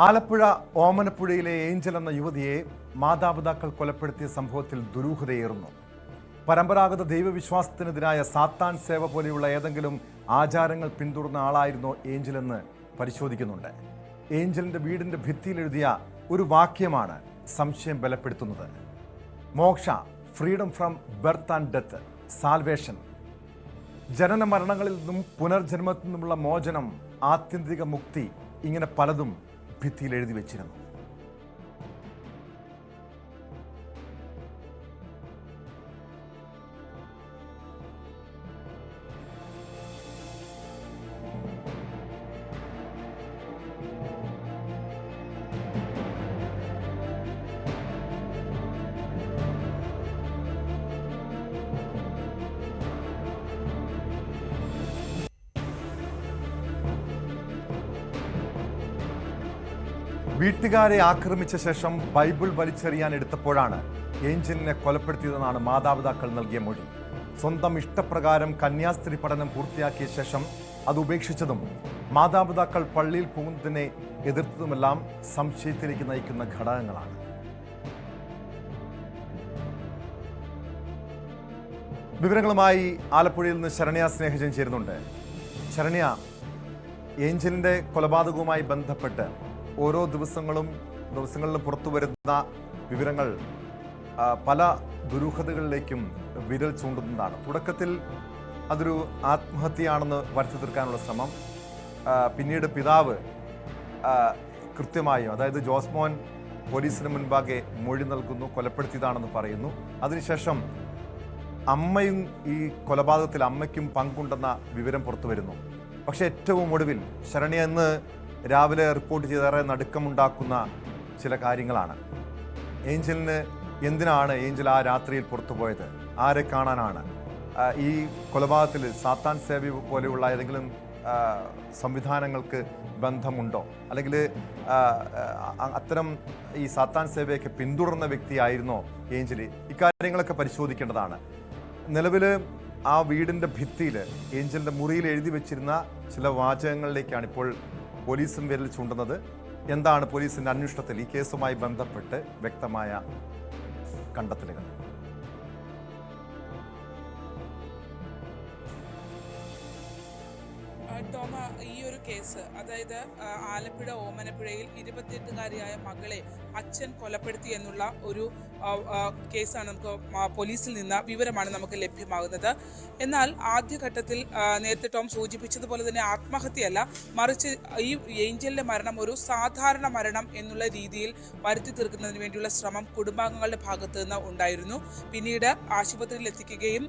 Alappuzha ഓമനപ്പുഴയിലെ Angel എന്ന യുവതിയെ മാതാപിതാക്കൾ കൊലപ്പെടുത്തിയ സംഭവത്തിൽ ദുരൂഹതയേറുന്നു. പരമ്പരാഗത ദൈവവിശ്വാസത്തിനെതിരായ സാത്താൻ സേവ പോലെയുള്ള ഏതെങ്കിലും ആചാരങ്ങൾ പിന്തുടർന്ന ആളായിരുന്നോ ഏഞ്ചൽ എന്ന് പരിശോധിക്കുന്നുണ്ട്. ഏഞ്ചലിന്റെ വീടിന്റെ ഭിത്തിയിൽ എഴുതിയ ഒരു വാക്യമാണ് സംശയം ബലപ്പെടുത്തുന്നത്. Moksha, freedom from birth and death, salvation. ജനന മരണങ്ങളിൽ നിന്നും പുനർജന്മത്തിൽ നിന്നുമുള്ള മോചനം, ആത്യന്തിക മുക്തി, ഇങ്ങനെ പലതും ഭിത്തിയിൽ എഴുതി വെച്ചിരുന്നു. വീട്ടുകാരെ ആക്രമിച്ച ശേഷം ബൈബിൾ വലിച്ചെറിയാൻ എടുത്തപ്പോഴാണ് ഏഞ്ചലിനെ കൊലപ്പെടുത്തിയതെന്നാണ് മാതാപിതാക്കൾ നൽകിയ മൊഴി. സ്വന്തം ഇഷ്ടപ്രകാരം കന്യാസ്ത്രീ പഠനം പൂർത്തിയാക്കിയ ശേഷം അത് ഉപേക്ഷിച്ചതും മാതാപിതാക്കൾ പള്ളിയിൽ പോകുന്നതിനെ എതിർത്തതുമെല്ലാം സംശയത്തിലേക്ക് നയിക്കുന്ന ഘടകങ്ങളാണ്. വിവരങ്ങളുമായി ആലപ്പുഴയിൽ നിന്ന് ശരണ്യ സ്നേഹജൻ ചേരുന്നുണ്ട്. ശരണ്യ, ഏഞ്ചലിന്റെ കൊലപാതകവുമായി ബന്ധപ്പെട്ട് ഓരോ ദിവസങ്ങളിലും പുറത്തു വരുന്ന വിവരങ്ങൾ പല ദുരൂഹതകളിലേക്കും വിരൽ ചൂണ്ടുന്നതാണ്. തുടക്കത്തിൽ അതൊരു ആത്മഹത്യയാണെന്ന് വരുത്തി തീർക്കാനുള്ള ശ്രമം, പിന്നീട് പിതാവ് കൃത്യമായും, അതായത് ജോസ്മോൻ പോലീസിന് മുൻപാകെ മൊഴി നൽകുന്നു, കൊലപ്പെടുത്തിയതാണെന്ന് പറയുന്നു. അതിനുശേഷം അമ്മയും ഈ കൊലപാതകത്തിൽ അമ്മയ്ക്കും പങ്കുണ്ടെന്ന വിവരം പുറത്തു വരുന്നു. പക്ഷെ ഏറ്റവും ഒടുവിൽ ശരണ്യ ഇന്ന് രാവിലെ റിപ്പോർട്ട് ചെയ്തേറെ നടുക്കമുണ്ടാക്കുന്ന ചില കാര്യങ്ങളാണ്. എന്തിനാണ് ഏഞ്ചൽ ആ രാത്രിയിൽ പുറത്തുപോയത്? ആരെ കാണാനാണ്? ഈ കൊലപാതകത്തിൽ സാത്താൻ സേവ പോലെയുള്ള ഏതെങ്കിലും സംവിധാനങ്ങൾക്ക് ബന്ധമുണ്ടോ? അല്ലെങ്കിൽ അത്തരം ഈ സാത്താൻ സേവയൊക്കെ പിന്തുടർന്ന വ്യക്തിയായിരുന്നോ ഏഞ്ചൽ? ഇക്കാര്യങ്ങളൊക്കെ പരിശോധിക്കേണ്ടതാണ്. നിലവിൽ ആ വീടിൻ്റെ ഭിത്തിയിൽ ഏഞ്ചലിൻ്റെ മുറിയിൽ എഴുതി വെച്ചിരുന്ന ചില വാചകങ്ങളിലേക്കാണ് ഇപ്പോൾ പോലീസും വിരൽ ചൂണ്ടുന്നത്. എന്താണ് പോലീസിന്റെ അന്വേഷണത്തിൽ ഈ കേസുമായി ബന്ധപ്പെട്ട് വ്യക്തമായ കണ്ടെത്തലുകൾ? ടോമ, ഈ ഒരു കേസ്, അതായത് ആലപ്പുഴ ഓമനപ്പുഴയിൽ 28-കാരിയായ മകളെ അച്ഛൻ കൊലപ്പെടുത്തി എന്നുള്ള ഒരു കേസാണ് നമുക്ക് പോലീസിൽ നിന്ന് വിവരമാണ് നമുക്ക് ലഭ്യമാകുന്നത്. എന്നാൽ ആദ്യഘട്ടത്തിൽ നേരത്തെ ടോം സൂചിപ്പിച്ചതുപോലെ തന്നെ ആത്മഹത്യയല്ല, മറിച്ച് ഈ ഏഞ്ചലിന്റെ മരണം ഒരു സാധാരണ മരണം എന്നുള്ള രീതിയിൽ വരുത്തി തീർക്കുന്നതിന് വേണ്ടിയുള്ള ശ്രമം കുടുംബാംഗങ്ങളുടെ ഭാഗത്ത് നിന്ന് ഉണ്ടായിരുന്നു. പിന്നീട് ആശുപത്രിയിൽ എത്തിക്കുകയും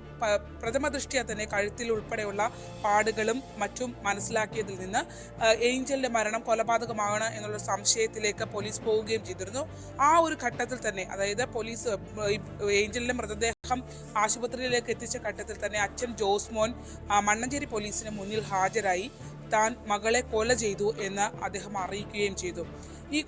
പ്രഥമ ദൃഷ്ട്യാ തന്നെ കഴുത്തിൽ ഉൾപ്പെടെയുള്ള പാടുകളും മറ്റും മനസ്സിലാക്കിയതിൽ നിന്ന് ഏഞ്ചലിന്റെ മരണം കൊലപാതകമാണ് എന്നുള്ള സംശയത്തിലേക്ക് പോലീസ് പോവുകയും ചെയ്തിരുന്നു. ആ ഒരു ഘട്ടത്തിൽ തന്നെ, അതായത് പോലീസ് ഏഞ്ചലിന്റെ മൃതദേഹം ആശുപത്രിയിലേക്ക് എത്തിച്ച ഘട്ടത്തിൽ തന്നെ അച്ഛൻ ജോസ്മോൻ മണ്ണഞ്ചേരി പോലീസിന് മുന്നിൽ ഹാജരായി താൻ മകളെ കൊല ചെയ്തു എന്ന് അദ്ദേഹം അറിയിക്കുകയും ചെയ്തു. ഈ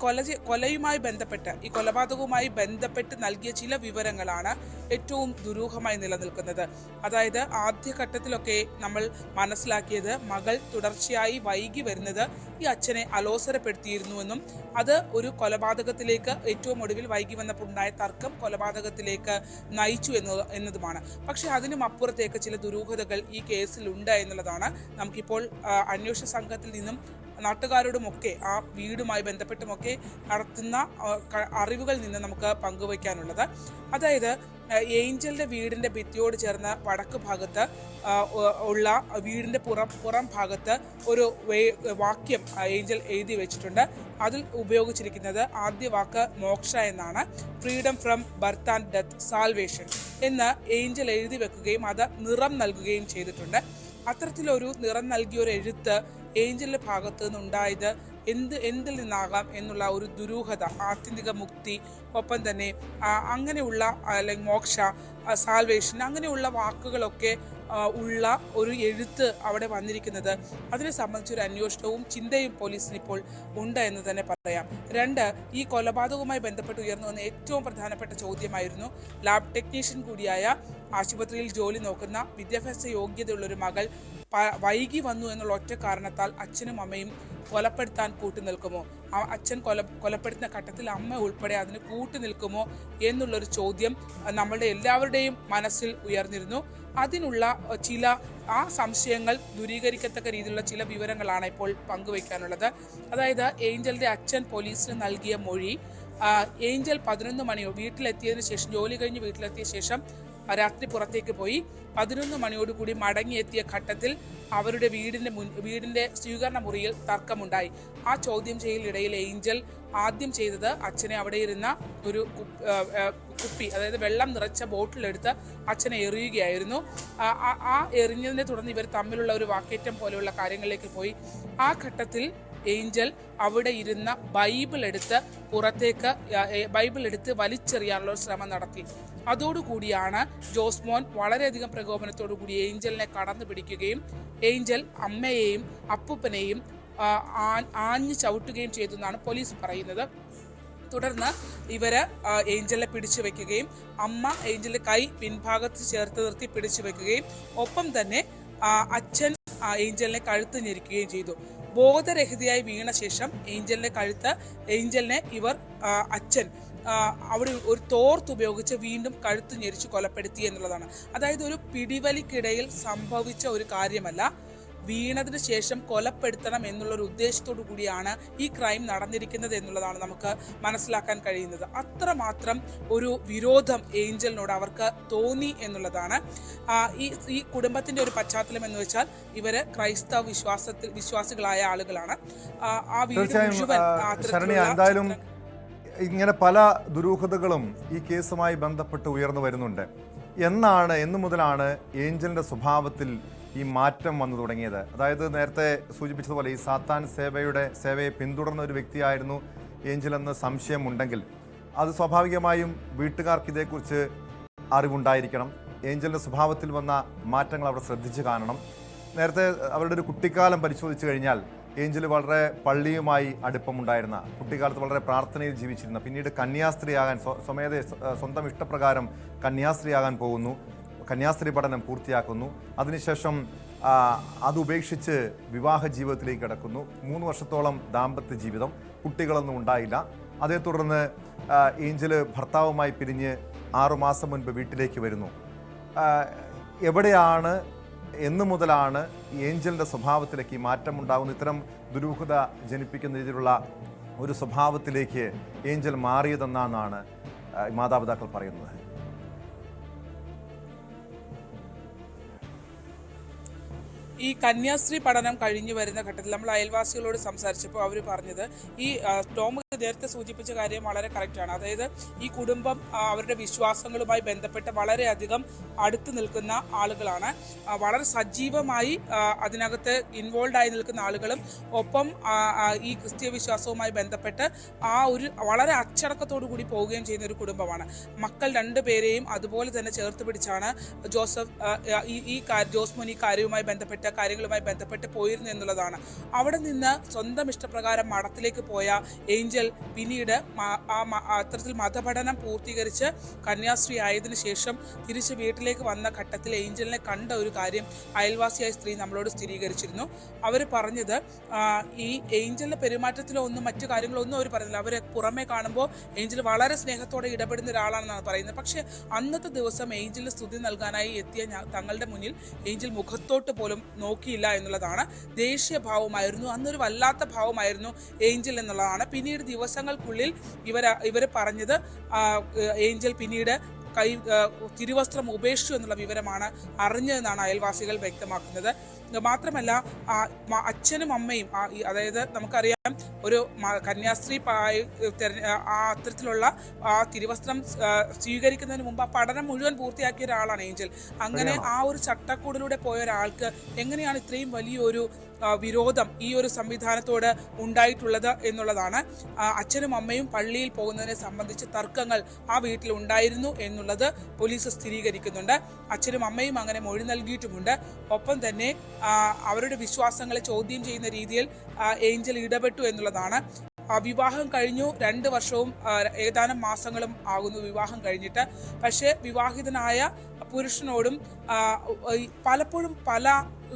കൊലയുമായി ബന്ധപ്പെട്ട്, ഈ കൊലപാതകവുമായി ബന്ധപ്പെട്ട് നൽകിയ ചില വിവരങ്ങളാണ് ഏറ്റവും ദുരൂഹമായി നിലനിൽക്കുന്നത്. അതായത് ആദ്യഘട്ടത്തിലൊക്കെ നമ്മൾ മനസ്സിലാക്കിയത് മകൾ തുടർച്ചയായി വൈകി വരുന്നത് ഈ അച്ഛനെ അലോസരപ്പെടുത്തിയിരുന്നുവെന്നും അത് ഒരു കൊലപാതകത്തിലേക്ക്, ഏറ്റവും ഒടുവിൽ വൈകി വന്നപ്പോൾ ഉണ്ടായ തർക്കം കൊലപാതകത്തിലേക്ക് നയിച്ചു എന്നതുമാണ്. പക്ഷെ അതിനും അപ്പുറത്തേക്ക് ചില ദുരൂഹതകൾ ഈ കേസിലുണ്ട് എന്നുള്ളതാണ് നമുക്കിപ്പോൾ അന്വേഷണ സംഘത്തിൽ നിന്നും നാട്ടുകാരോടുമൊക്കെ ആ വീടുമായി ബന്ധപ്പെട്ടുമൊക്കെ നടത്തുന്ന അറിവുകളിൽ നിന്ന് നമുക്ക് പങ്കുവയ്ക്കാനുള്ളത്. അതായത് ഏഞ്ചലിന്റെ വീടിന്റെ ഭിത്തിയോട് ചേർന്ന വടക്ക് ഭാഗത്ത് ഉള്ള വീടിന്റെ പുറം ഭാഗത്ത് ഒരു വാക്യം ഏഞ്ചൽ എഴുതി വെച്ചിട്ടുണ്ട്. അതിൽ ഉപയോഗിച്ചിരിക്കുന്നത് ആദ്യ വാക്ക് മോക്ഷ എന്നാണ്. Freedom from birth and death, salvation എന്ന് ഏഞ്ചൽ എഴുതി വെക്കുകയും അത് നിറം നൽകുകയും ചെയ്തിട്ടുണ്ട്. അത്തരത്തിലൊരു നിറം നൽകിയൊരു എഴുത്ത് ഏഞ്ചലിന്റെ ഭാഗത്ത് നിന്നുണ്ടായത് എന്തിൽ നിന്നാകാം എന്നുള്ള ഒരു ദുരൂഹത, ആത്യന്തിക മുക്തി, ഒപ്പം തന്നെ അങ്ങനെയുള്ള അല്ലെങ്കിൽ മോക്ഷ, സാൽവേഷൻ, അങ്ങനെയുള്ള വാക്കുകളൊക്കെ ഉള്ള ഒരു എഴുത്ത് അവിടെ വന്നിരിക്കുന്നത്, അതിനെ സംബന്ധിച്ചൊരു അന്വേഷണവും ചിന്തയും പോലീസിന് ഇപ്പോൾ ഉണ്ട് എന്ന് തന്നെ പറയാം. 2, ഈ കൊലപാതകവുമായി ബന്ധപ്പെട്ട് ഉയർന്നു വന്ന ഏറ്റവും പ്രധാനപ്പെട്ട ചോദ്യമായിരുന്നു ലാബ് ടെക്നീഷ്യൻ കൂടിയായ ആശുപത്രിയിൽ ജോലി നോക്കുന്ന വിദ്യാഭ്യാസ യോഗ്യതയുള്ള ഒരു മകൾ വൈകി വന്നു എന്നുള്ള ഒറ്റ കാരണത്താൽ അച്ഛനും അമ്മയും കൊലപ്പെടുത്താൻ കൂട്ടുനിൽക്കുമോ? ആ അച്ഛൻ കൊലപ്പെടുത്തുന്ന ഘട്ടത്തിൽ അമ്മ ഉൾപ്പെടെ അതിന് കൂട്ടുനിൽക്കുമോ എന്നുള്ളൊരു ചോദ്യം നമ്മളുടെ എല്ലാവരുടെയും മനസ്സിൽ ഉയർന്നിരുന്നു. അതിനുള്ള ചില സംശയങ്ങൾ ദൂരീകരിക്കത്തക്ക രീതിയിലുള്ള ചില വിവരങ്ങളാണ് ഇപ്പോൾ പങ്കുവയ്ക്കാനുള്ളത്. അതായത് ഏഞ്ചലിന്റെ അച്ഛൻ പോലീസിന് നൽകിയ മൊഴി, ഏഞ്ചൽ 11 മണിയോ വീട്ടിലെത്തിയതിനു ശേഷം, ജോലി കഴിഞ്ഞ് വീട്ടിലെത്തിയ ശേഷം രാത്രി പുറത്തേക്ക് പോയി 11 മണിയോടുകൂടി മടങ്ങിയെത്തിയ ഘട്ടത്തിൽ അവരുടെ വീടിന്റെ സ്വീകരണ മുറിയിൽ തർക്കമുണ്ടായി. ആ ചോദ്യം ചെയ്യലിനിടയിൽ ഏഞ്ചൽ ആദ്യം ചെയ്തത് അച്ഛനെ അവിടെ ഇരുന്ന ഒരു കുപ്പി, അതായത് വെള്ളം നിറച്ച ബോട്ടിലെടുത്ത് അച്ഛനെ എറിയുകയായിരുന്നു. ആ എറിഞ്ഞതിനെ തുടർന്ന് ഇവർ തമ്മിലുള്ള ഒരു വാക്കേറ്റം പോലെയുള്ള കാര്യങ്ങളിലേക്ക് പോയി. ആ ഘട്ടത്തിൽ ഏഞ്ചൽ അവിടെ ഇരുന്ന ബൈബിൾ എടുത്ത് വലിച്ചെറിയാനുള്ള ശ്രമം നടത്തി. അതോടുകൂടിയാണ് ജോസ്മോൻ വളരെയധികം പ്രകോപനത്തോടു കൂടി ഏഞ്ചലിനെ കടന്നു പിടിക്കുകയും ഏഞ്ചൽ അമ്മയെയും അപ്പൂപ്പനെയും ആഞ്ഞു ചവിട്ടുകയും ചെയ്തു എന്നാണ് പോലീസ് പറയുന്നത്. തുടർന്ന് ഇവര് ഏഞ്ചലിനെ പിടിച്ചു വെക്കുകയും അമ്മ ഏഞ്ചലിന്റെ കൈ പിൻഭാഗത്ത് ചേർത്ത് നിർത്തി പിടിച്ചു വെക്കുകയും ഒപ്പം തന്നെ അച്ഛൻ ഏഞ്ചലിനെ കഴുത്ത് ഞെരിക്കുകയും ചെയ്തു. ബോധരഹിതയായി വീണ ശേഷം ഏഞ്ചലിനെ ഇവർ അച്ഛൻ അവിടെ ഒരു തോർത്ത് ഉപയോഗിച്ച് വീണ്ടും കഴുത്ത് ഞെരിച്ച് കൊലപ്പെടുത്തി എന്നുള്ളതാണ്. അതായത് ഒരു പിടിവലിക്കിടയിൽ സംഭവിച്ച ഒരു കാര്യമല്ല, വീണതിന് ശേഷം കൊലപ്പെടുത്തണം എന്നുള്ളൊരു ഉദ്ദേശത്തോടു കൂടിയാണ് ഈ ക്രൈം നടന്നിരിക്കുന്നത് എന്നുള്ളതാണ് നമുക്ക് മനസ്സിലാക്കാൻ കഴിയുന്നത്. അത്രമാത്രം ഒരു വിരോധം ഏഞ്ചലിനോട് അവർക്ക് തോന്നി എന്നുള്ളതാണ്. ഈ കുടുംബത്തിന്റെ ഒരു പശ്ചാത്തലം എന്ന് വെച്ചാൽ ഇവര് ക്രൈസ്തവ വിശ്വാസികളായ ആളുകളാണ്. ആ വീട് എന്തായാലും ഇങ്ങനെ പല ദുരൂഹതകളും ഈ കേസുമായി ബന്ധപ്പെട്ട് ഉയർന്നു വരുന്നുണ്ട്. എന്നു മുതലാണ് ഏഞ്ചലിന്റെ സ്വഭാവത്തിൽ ഈ മാറ്റം വന്നു തുടങ്ങിയത്? അതായത് നേരത്തെ സൂചിപ്പിച്ചതുപോലെ ഈ സാത്താൻ സേവയെ പിന്തുടർന്ന ഒരു വ്യക്തിയായിരുന്നു ഏഞ്ചൽ എന്ന് സംശയമുണ്ടെങ്കിൽ അത് സ്വാഭാവികമായും വീട്ടുകാർക്ക് ഇതേക്കുറിച്ച് അറിവുണ്ടായിരിക്കണം. ഏഞ്ചലിന്റെ സ്വഭാവത്തിൽ വന്ന മാറ്റങ്ങൾ അവർ ശ്രദ്ധിച്ചു കാണണം. നേരത്തെ അവരുടെ ഒരു കുട്ടിക്കാലം പരിശോധിച്ചു കഴിഞ്ഞാൽ ഏഞ്ചൽ വളരെ പള്ളിയുമായി അടുപ്പമുണ്ടായിരുന്ന, കുട്ടിക്കാലത്ത് വളരെ പ്രാർത്ഥനയിൽ ജീവിച്ചിരുന്ന, പിന്നീട് കന്യാസ്ത്രീയാകാൻ സ്വന്തം ഇഷ്ടപ്രകാരം കന്യാസ്ത്രീയാകാൻ പോകുന്നു, കന്യാസ്ത്രീ പഠനം പൂർത്തിയാക്കുന്നു. അതിനുശേഷം അതുപേക്ഷിച്ച് വിവാഹ ജീവിതത്തിലേക്ക് കടക്കുന്നു. 3 വർഷത്തോളം ദാമ്പത്യ ജീവിതം, കുട്ടികളൊന്നും ഉണ്ടായില്ല. അതേ തുടർന്ന് ഏഞ്ചൽ ഭർത്താവുമായി പിരിഞ്ഞ് 6 മാസം മുൻപ് വീട്ടിലേക്ക് വരുന്നു. എവിടെയാണ്, എന്നു മുതലാണ് ഏഞ്ചലിന്റെ സ്വഭാവത്തിലേക്ക് ഈ മാറ്റമുണ്ടാകുന്നു? ഇത്തരം ദുരൂഹത ജനിപ്പിക്കുന്ന രീതിയിലുള്ള ഒരു സ്വഭാവത്തിലേക്ക് ഏഞ്ചൽ മാറിയതെന്നാണ് മാതാപിതാക്കൾ പറയുന്നത്. ഈ കന്യാസ്ത്രീ പഠനം കഴിഞ്ഞു വരുന്ന ഘട്ടത്തിൽ നമ്മൾ അയൽവാസികളോട് സംസാരിച്ചപ്പോൾ അവർ പറഞ്ഞത്, ഈ ടോം നേരത്തെ സൂചിപ്പിച്ച കാര്യം വളരെ കറക്റ്റാണ്. അതായത് ഈ കുടുംബം അവരുടെ വിശ്വാസങ്ങളുമായി ബന്ധപ്പെട്ട് വളരെയധികം അടുത്ത് നിൽക്കുന്ന ആളുകളാണ്. വളരെ സജീവമായി അതിനകത്ത് ഇൻവോൾവ് ആയി നിൽക്കുന്ന ആളുകളും ഒപ്പം ഈ ക്രിസ്തീയ വിശ്വാസവുമായി ബന്ധപ്പെട്ട് ഒരു വളരെ അച്ചടക്കത്തോടു കൂടി പോവുകയും ചെയ്യുന്ന ഒരു കുടുംബമാണ്. മക്കൾ 2 പേരെയും അതുപോലെ തന്നെ ചേർത്ത് പിടിച്ചാണ് ജോസ്മോൻ ഈ കാര്യങ്ങളുമായി ബന്ധപ്പെട്ട് പോയിരുന്നു എന്നുള്ളതാണ്. അവിടെ നിന്ന് സ്വന്തം ഇഷ്ടപ്രകാരം മഠത്തിലേക്ക് പോയ ഏഞ്ചൽ പിന്നീട് അത്തരത്തിൽ മതപഠനം പൂർത്തീകരിച്ച് കന്യാസ്ത്രീ ആയതിനു ശേഷം തിരിച്ച് വീട്ടിലേക്ക് വന്ന ഘട്ടത്തിൽ ഏഞ്ചലിനെ കണ്ട ഒരു കാര്യം അയൽവാസിയായ സ്ത്രീ നമ്മളോട് സ്ഥിരീകരിച്ചിരുന്നു. അവർ പറഞ്ഞത്, ഈ ഏഞ്ചലിന്റെ പെരുമാറ്റത്തിലോ ഒന്നും മറ്റു കാര്യങ്ങളോ ഒന്നും അവർ പറയുന്നില്ല. അവരെ പുറമെ കാണുമ്പോൾ ഏഞ്ചൽ വളരെ സ്നേഹത്തോടെ ഇടപെടുന്ന ഒരാളാണെന്നാണ് പറയുന്നത്. പക്ഷെ അന്നത്തെ ദിവസം ഏഞ്ചലിന് സ്തുതി നൽകാനായി എത്തിയ തങ്ങളുടെ മുന്നിൽ ഏഞ്ചൽ മുഖത്തോട്ട് പോലും നോക്കിയില്ല എന്നുള്ളതാണ്. ദേഷ്യ ഭാവമായിരുന്നു, അന്നൊരു വല്ലാത്ത ഭാവമായിരുന്നു ഏഞ്ചൽ എന്നുള്ളതാണ്. പിന്നീട് ദിവസങ്ങൾക്കുള്ളിൽ ഇവർ പറഞ്ഞത്, ഏഞ്ചൽ പിന്നീട് തിരുവസ്ത്രം ഉപേക്ഷിച്ചു എന്നുള്ള വിവരമാണ് അറിഞ്ഞതെന്നാണ് അയൽവാസികൾ വ്യക്തമാക്കുന്നത്. മാത്രമല്ല അച്ഛനും അമ്മയും, അതായത് നമുക്കറിയാം ഒരു കന്യാസ്ത്രീ അത്തരത്തിലുള്ള തിരുവസ്ത്രം സ്വീകരിക്കുന്നതിന് മുമ്പ് ആ പഠനം മുഴുവൻ പൂർത്തിയാക്കിയ ഒരാളാണ് ഏഞ്ചൽ. അങ്ങനെ ആ ഒരു ചട്ടക്കൂടിലൂടെ പോയ ഒരാൾക്ക് എങ്ങനെയാണ് ഇത്രയും വലിയൊരു വിരോധം ഈ ഒരു സംവിധാനത്തോട് ഉണ്ടായിട്ടുള്ളത് എന്നുള്ളതാണ്. അച്ഛനും അമ്മയും പള്ളിയിൽ പോകുന്നതിനെ സംബന്ധിച്ച് തർക്കങ്ങൾ ആ വീട്ടിൽ ഉണ്ടായിരുന്നു എന്നുള്ളത് പോലീസ് സ്ഥിരീകരിക്കുന്നുണ്ട്. അച്ഛനും അമ്മയും അങ്ങനെ മൊഴി നൽകിയിട്ടുമുണ്ട്. ഒപ്പം തന്നെ അവരുടെ വിശ്വാസങ്ങളെ ചോദ്യം ചെയ്യുന്ന രീതിയിൽ ഏഞ്ചൽ ഇടപെട്ടു എന്നുള്ളതാണ്. വിവാഹം കഴിഞ്ഞു 2 വർഷവും ഏതാനും മാസങ്ങളും ആകുന്നു വിവാഹം കഴിഞ്ഞിട്ട്. പക്ഷേ വിവാഹിതനായ പുരുഷനോടും പലപ്പോഴും പല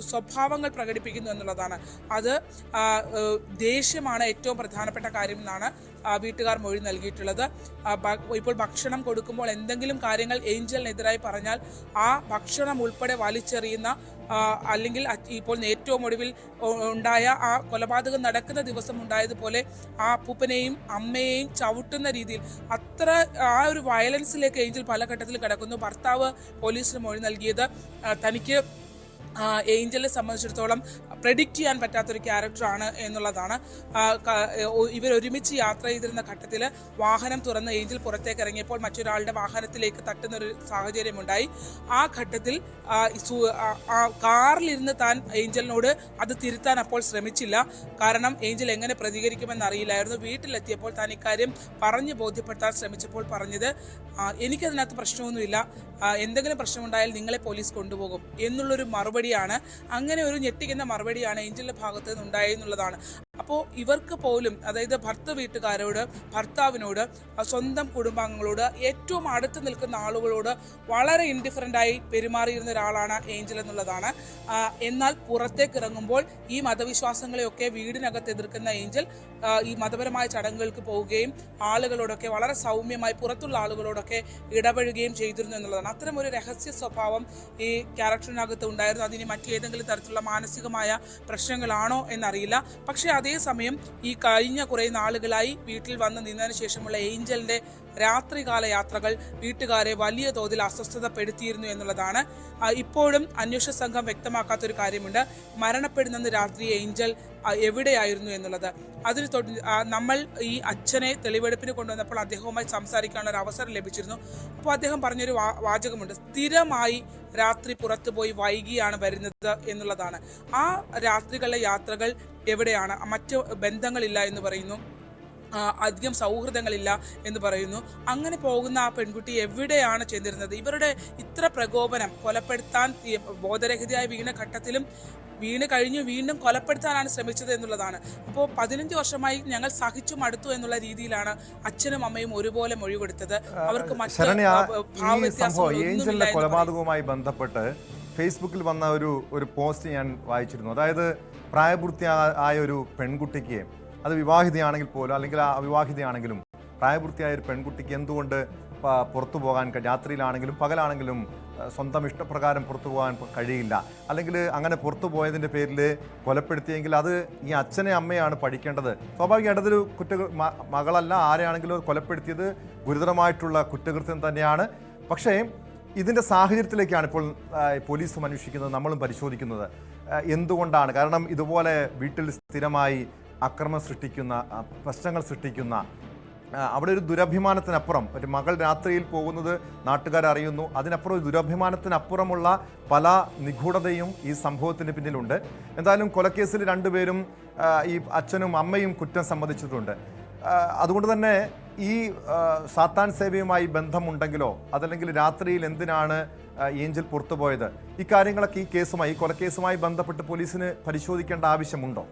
സ്വഭാവങ്ങൾ പ്രകടിപ്പിക്കുന്നു എന്നുള്ളതാണ്. അത് ദേഷ്യമാണ് ഏറ്റവും പ്രധാനപ്പെട്ട കാര്യം എന്നാണ് വീട്ടുകാർ മൊഴി നൽകിയിട്ടുള്ളത്. ഇപ്പോൾ ഭക്ഷണം കൊടുക്കുമ്പോൾ എന്തെങ്കിലും കാര്യങ്ങൾ ഏഞ്ചലിനെതിരായി പറഞ്ഞാൽ ആ ഭക്ഷണം ഉൾപ്പെടെ വലിച്ചെറിയുന്ന, അല്ലെങ്കിൽ ഇപ്പോൾ ഏറ്റവും ഒടുവിൽ ഉണ്ടായ ആ കൊലപാതകം നടക്കുന്ന ദിവസം ഉണ്ടായതുപോലെ ആ അപ്പൂപ്പനെയും അമ്മയെയും ചവിട്ടുന്ന രീതിയിൽ അത്ര ആ ഒരു വയലൻസിലേക്ക് ഏഞ്ചൽ പല ഘട്ടത്തിൽ കിടക്കുന്നു. ഭർത്താവ് പോലീസിന് മൊഴി നൽകിയത് തനിക്ക് ഏഞ്ചലിനെ സംബന്ധിച്ചിടത്തോളം പ്രെഡിക്റ്റ് ചെയ്യാൻ പറ്റാത്തൊരു ക്യാരക്ടറാണ് എന്നുള്ളതാണ്. ഇവർ ഒരുമിച്ച് യാത്ര ചെയ്തിരുന്ന ഘട്ടത്തിൽ വാഹനം തുറന്ന് ഏഞ്ചൽ പുറത്തേക്ക് ഇറങ്ങിയപ്പോൾ മറ്റൊരാളുടെ വാഹനത്തിലേക്ക് തട്ടുന്നൊരു സാഹചര്യമുണ്ടായി. ആ ഘട്ടത്തിൽ കാറിലിരുന്ന് താൻ ഏഞ്ചലിനോട് അത് തിരുത്താൻ അപ്പോൾ ശ്രമിച്ചില്ല. കാരണം ഏഞ്ചൽ എങ്ങനെ പ്രതികരിക്കുമെന്ന് അറിയില്ലായിരുന്നു. വീട്ടിലെത്തിയപ്പോൾ താൻ ഇക്കാര്യം പറഞ്ഞ് ബോധ്യപ്പെടുത്താൻ ശ്രമിച്ചപ്പോൾ പറഞ്ഞത്, എനിക്കതിനകത്ത് പ്രശ്നമൊന്നുമില്ല, എന്തെങ്കിലും പ്രശ്നമുണ്ടായാൽ നിങ്ങളെ പോലീസ് കൊണ്ടുപോകും എന്നുള്ളൊരു മറുപടിയാണ്. അങ്ങനെ ഒരു ഞെട്ടിക്കുന്ന മറുപടിയാണ് ഏഞ്ചലിന്റെ ഭാഗത്ത് നിന്ന് ഉണ്ടായെന്നുള്ളതാണ്. അപ്പോൾ ഇവർക്ക് പോലും, അതായത് വീട്ടുകാരോട്, ഭർത്താവിനോട്, സ്വന്തം കുടുംബാംഗങ്ങളോട്, ഏറ്റവും അടുത്ത് നിൽക്കുന്ന ആളുകളോട് വളരെ ഇൻഡിഫറൻ്റായി പെരുമാറിയിരുന്ന ഒരാളാണ് ഏഞ്ചൽ എന്നുള്ളതാണ്. എന്നാൽ പുറത്തേക്ക് ഇറങ്ങുമ്പോൾ ഈ മതവിശ്വാസങ്ങളെയൊക്കെ വീടിനകത്ത് എതിർക്കുന്ന ഏഞ്ചൽ ഈ മതപരമായ ചടങ്ങുകൾക്ക് പോവുകയും ആളുകളോടൊക്കെ വളരെ സൗമ്യമായി പുറത്തുള്ള ആളുകളോടൊക്കെ ഇടപഴകുകയും ചെയ്തിരുന്നു എന്നുള്ളതാണ്. അത്തരം ഒരു രഹസ്യ സ്വഭാവം ഈ ക്യാരക്ടറിനകത്ത് ഉണ്ടായിരുന്നു. അതിന് മറ്റേതെങ്കിലും തരത്തിലുള്ള മാനസികമായ പ്രശ്നങ്ങളാണോ എന്നറിയില്ല. പക്ഷേ അതേസമയം ഈ കഴിഞ്ഞ കുറേ നാളുകളായി വീട്ടിൽ വന്ന് നിന്നതിന് ശേഷമുള്ള ഏഞ്ചലിന്റെ രാത്രികാല യാത്രകൾ വീട്ടുകാരെ വലിയ തോതിൽ അസ്വസ്ഥതപ്പെടുത്തിയിരുന്നു എന്നുള്ളതാണ്. ഇപ്പോഴും അന്വേഷണ സംഘം വ്യക്തമാക്കാത്തൊരു കാര്യമുണ്ട്, മരണപ്പെടുന്ന രാത്രി ഏഞ്ചൽ എവിടെയായിരുന്നു എന്നുള്ളത്. അതിന് നമ്മൾ ഈ അച്ഛനെ തെളിവെടുപ്പിന് കൊണ്ടുവന്നപ്പോൾ അദ്ദേഹവുമായി സംസാരിക്കാനുള്ള ഒരു അവസരം ലഭിച്ചിരുന്നു. അപ്പോൾ അദ്ദേഹം പറഞ്ഞൊരു വാചകമുണ്ട്, സ്ഥിരമായി രാത്രി പുറത്തു പോയി വൈകിയാണ് വരുന്നത് എന്നുള്ളതാണ്. ആ രാത്രികളിലെ യാത്രകൾ എവിടെയാണ്? മറ്റു ബന്ധങ്ങളില്ല എന്ന് പറയുന്നു, അധികം സൗഹൃദങ്ങളില്ല എന്ന് പറയുന്നു. അങ്ങനെ പോകുന്ന ആ പെൺകുട്ടി എവിടെയാണ് ചെന്നിരുന്നത്? ഇവരുടെ ഇത്ര പ്രകോപനം, കൊലപ്പെടുത്താൻ ബോധരഹിതയായി വീണ ഘട്ടത്തിലും വീണ് കഴിഞ്ഞു വീണ്ടും കൊലപ്പെടുത്താനാണ് ശ്രമിച്ചത് എന്നുള്ളതാണ്. അപ്പോൾ 15 വർഷമായി ഞങ്ങൾ സഹിച്ചു മടുത്തു എന്നുള്ള രീതിയിലാണ് അച്ഛനും അമ്മയും ഒരുപോലെ മൊഴി കൊടുത്തത്. അവർക്ക് ഏഞ്ചലിന്റെ കൊലപാതകവുമായി ബന്ധപ്പെട്ട് ഫേസ്ബുക്കിൽ വന്ന ഒരു പോസ്റ്റ് ഞാൻ വായിച്ചിരുന്നു. അതായത് പ്രായപൂർത്തിയായ ഒരു പെൺകുട്ടിക്ക്, അത് വിവാഹിതയാണെങ്കിൽ പോലും അല്ലെങ്കിൽ അവിവാഹിതയാണെങ്കിലും പ്രായപൂർത്തിയായ ഒരു പെൺകുട്ടിക്ക് എന്തുകൊണ്ട് പുറത്തു പോകാൻ, രാത്രിയിലാണെങ്കിലും പകലാണെങ്കിലും സ്വന്തം ഇഷ്ടപ്രകാരം പുറത്തു പോകാൻ കഴിയില്ല, അല്ലെങ്കിൽ അങ്ങനെ പുറത്തു പോയതിൻ്റെ പേരിൽ കൊലപ്പെടുത്തിയെങ്കിൽ അത് ഈ അച്ഛനെ അമ്മയാണ് പഠിക്കേണ്ടത്. സ്വാഭാവികമായിട്ട് അതൊരു മകളല്ല, ആരെയാണെങ്കിലും കൊലപ്പെടുത്തിയത് ഗുരുതരമായിട്ടുള്ള കുറ്റകൃത്യം തന്നെയാണ്. പക്ഷേ ഇതിൻ്റെ സാഹചര്യത്തിലേക്കാണ് ഇപ്പോൾ പോലീസും അന്വേഷിക്കുന്നത്, നമ്മളും പരിശോധിക്കുന്നത്. എന്തുകൊണ്ടാണ്? കാരണം ഇതുപോലെ വീട്ടിൽ സ്ഥിരമായി അക്രമം സൃഷ്ടിക്കുന്ന, പ്രശ്നങ്ങൾ സൃഷ്ടിക്കുന്ന, അവിടെ ഒരു ദുരഭിമാനത്തിനപ്പുറം ഒരു മകൾ രാത്രിയിൽ പോകുന്നത് നാട്ടുകാരറിയുന്നു. അതിനപ്പുറം ഒരു ദുരഭിമാനത്തിനപ്പുറമുള്ള പല നിഗൂഢതയും ഈ സംഭവത്തിന് പിന്നിലുണ്ട്. എന്തായാലും കൊലക്കേസിൽ രണ്ടുപേരും, ഈ അച്ഛനും അമ്മയും കുറ്റം സമ്മതിച്ചിട്ടുണ്ട്. അതുകൊണ്ട് തന്നെ ഈ സാത്താൻ സേവയുമായി ബന്ധമുണ്ടെങ്കിലോ അതല്ലെങ്കിൽ രാത്രിയിൽ എന്തിനാണ് ഏഞ്ചൽ പുറത്തുപോയത്, ഇക്കാര്യങ്ങളൊക്കെ ഈ കേസുമായി, ഈ കൊലക്കേസുമായി ബന്ധപ്പെട്ട് പോലീസിന് പരിശോധിക്കേണ്ട ആവശ്യമുണ്ടോ?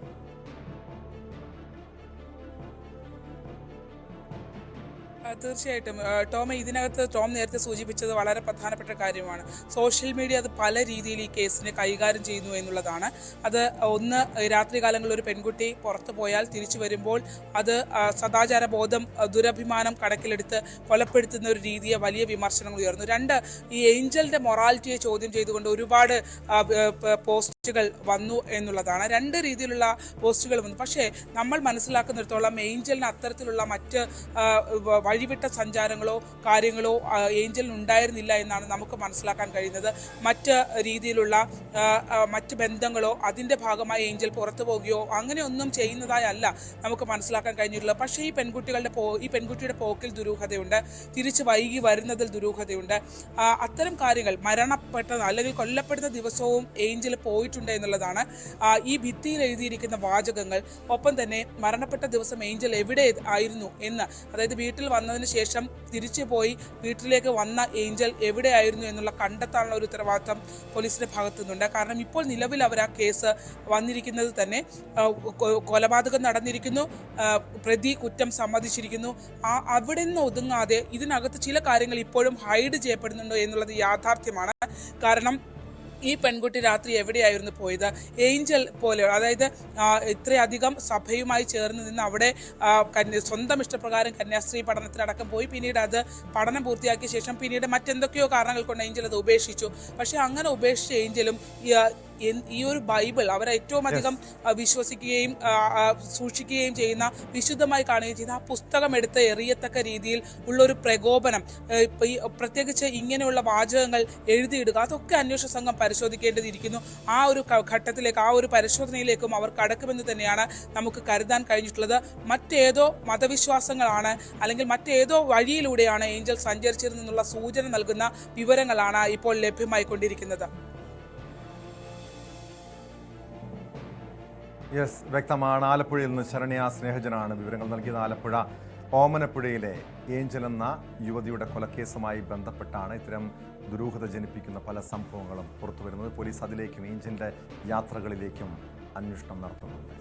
തീർച്ചയായിട്ടും ടോം, ഇതിനകത്ത് ടോം നേരത്തെ സൂചിപ്പിച്ചത് വളരെ പ്രധാനപ്പെട്ട കാര്യമാണ്. സോഷ്യൽ മീഡിയ അത് പല രീതിയിൽ ഈ കേസിനെ കൈകാര്യം ചെയ്യുന്നു എന്നുള്ളതാണ്. അത് ഒന്ന്, രാത്രികാലങ്ങളിൽ ഒരു പെൺകുട്ടി പുറത്തു പോയാൽ തിരിച്ചു വരുമ്പോൾ അത് സദാചാര ബോധം, ദുരഭിമാനം കണക്കിലെടുത്ത് കൊലപ്പെടുത്തുന്ന ഒരു രീതിയെ വലിയ വിമർശനങ്ങൾ ഉയർന്നു. 2, ഈ ഏഞ്ചലിന്റെ മൊറാലിറ്റിയെ ചോദ്യം ചെയ്തുകൊണ്ട് ഒരുപാട് പോസ്റ്റുകൾ വന്നു എന്നുള്ളതാണ്. 2 രീതിയിലുള്ള പോസ്റ്റുകൾ വന്നു. പക്ഷേ നമ്മൾ മനസ്സിലാക്കുന്നിടത്തോളം ഏഞ്ചലിന് അത്തരത്തിലുള്ള മറ്റ് വഴിവിട്ട സഞ്ചാരങ്ങളോ കാര്യങ്ങളോ ഏഞ്ചലിന് ഉണ്ടായിരുന്നില്ല എന്നാണ് നമുക്ക് മനസ്സിലാക്കാൻ കഴിയുന്നത്. മറ്റ് രീതിയിലുള്ള മറ്റ് ബന്ധങ്ങളോ അതിൻ്റെ ഭാഗമായി ഏഞ്ചൽ പുറത്തു പോവുകയോ അങ്ങനെയൊന്നും ചെയ്യുന്നതായല്ല നമുക്ക് മനസ്സിലാക്കാൻ കഴിഞ്ഞിട്ടുള്ളത്. പക്ഷേ ഈ പെൺകുട്ടിയുടെ പോക്കിൽ ദുരൂഹതയുണ്ട്, തിരിച്ച് വൈകി വരുന്നതിൽ ദുരൂഹതയുണ്ട്. അത്തരം കാര്യങ്ങൾ, മരണപ്പെട്ട അല്ലെങ്കിൽ കൊല്ലപ്പെടുന്ന ദിവസവും ഏഞ്ചൽ പോയിട്ട് എഴുതിയിട്ടുണ്ട് എന്നുള്ളതാണ്. ഈ ഭിത്തിയിൽ എഴുതിയിരിക്കുന്ന വാചകങ്ങൾ, ഒപ്പം തന്നെ മരണപ്പെട്ട ദിവസം ഏഞ്ചൽ എവിടെ ആയിരുന്നു എന്ന്, അതായത് വീട്ടിൽ വന്നതിന് ശേഷം തിരിച്ചു പോയി വീട്ടിലേക്ക് വന്ന ഏഞ്ചൽ എവിടെയായിരുന്നു എന്നുള്ള കണ്ടെത്താനുള്ള ഒരു ഉത്തരവാദിത്തം പോലീസിന്റെ ഭാഗത്തു നിന്നുണ്ട്. കാരണം ഇപ്പോൾ നിലവിൽ അവർ ആ കേസ് വന്നിരിക്കുന്നത് തന്നെ കൊലപാതകം നടന്നിരിക്കുന്നു, പ്രതി കുറ്റം സമ്മതിച്ചിരിക്കുന്നു. അവിടെ നിന്ന് ഒതുങ്ങാതെ ഇതിനകത്ത് ചില കാര്യങ്ങൾ ഇപ്പോഴും ഹൈഡ് ചെയ്യപ്പെടുന്നുണ്ടോ എന്നുള്ളത് യാഥാർത്ഥ്യമാണ്. കാരണം ഈ പെൺകുട്ടി രാത്രി എവിടെയായിരുന്നു പോയത്? ഏഞ്ചൽ പോലെ, അതായത് ഇത്രയധികം സഭയുമായി ചേർന്ന് നിന്ന് അവിടെ സ്വന്തം ഇഷ്ടപ്രകാരം കന്യാസ്ത്രീ പഠനത്തിനടക്കം പോയി, പിന്നീട് അത് പഠനം പൂർത്തിയാക്കിയ ശേഷം പിന്നീട് മറ്റെന്തൊക്കെയോ കാരണങ്ങൾ കൊണ്ട് ഏഞ്ചൽ അത് ഉപേക്ഷിച്ചു. പക്ഷെ അങ്ങനെ ഉപേക്ഷിച്ച ഏഞ്ചലും ഈ ഒരു ബൈബിൾ അവർ ഏറ്റവും അധികം വിശ്വസിക്കുകയും സൂക്ഷിക്കുകയും ചെയ്യുന്ന, വിശുദ്ധമായി കാണുകയും ചെയ്യുന്ന ആ പുസ്തകം എടുത്ത് എറിയത്തക്ക രീതിയിൽ ഉള്ളൊരു പ്രകോപനം, പ്രത്യേകിച്ച് ഇങ്ങനെയുള്ള വാചകങ്ങൾ എഴുതിയിടുക, അതൊക്കെ അന്വേഷണ സംഘം പരിശോധിക്കേണ്ടതിരിക്കുന്നു. ആ ഒരു ഘട്ടത്തിലേക്ക്, ആ ഒരു പരിശോധനയിലേക്കും അവർ കടക്കുമെന്ന് തന്നെയാണ് നമുക്ക് കരുതാൻ കഴിഞ്ഞിട്ടുള്ളത്. മറ്റേതോ മതവിശ്വാസങ്ങളാണ് അല്ലെങ്കിൽ മറ്റേതോ വഴിയിലൂടെയാണ് ഏഞ്ചൽ സഞ്ചരിച്ചിരുന്നെന്നുള്ള സൂചന നൽകുന്ന വിവരങ്ങളാണ് ഇപ്പോൾ ലഭ്യമായിക്കൊണ്ടിരിക്കുന്നത്. യെസ്, വ്യക്തമാണ്. ആലപ്പുഴയിൽ നിന്ന് ശരണ്യ സ്നേഹജനാണ് വിവരങ്ങൾ നൽകിയത്. ആലപ്പുഴ ഓമനപ്പുഴയിലെ ഏഞ്ചൽ എന്ന യുവതിയുടെ കൊലക്കേസുമായി ബന്ധപ്പെട്ടാണ് ഇത്തരം ദുരൂഹത ജനിപ്പിക്കുന്ന പല സംഭവങ്ങളും പുറത്തുവരുന്നത്. പോലീസ് അതിലേക്കും ഏഞ്ചലിൻ്റെ യാത്രകളിലേക്കും അന്വേഷണം നടത്തുന്നുണ്ട്.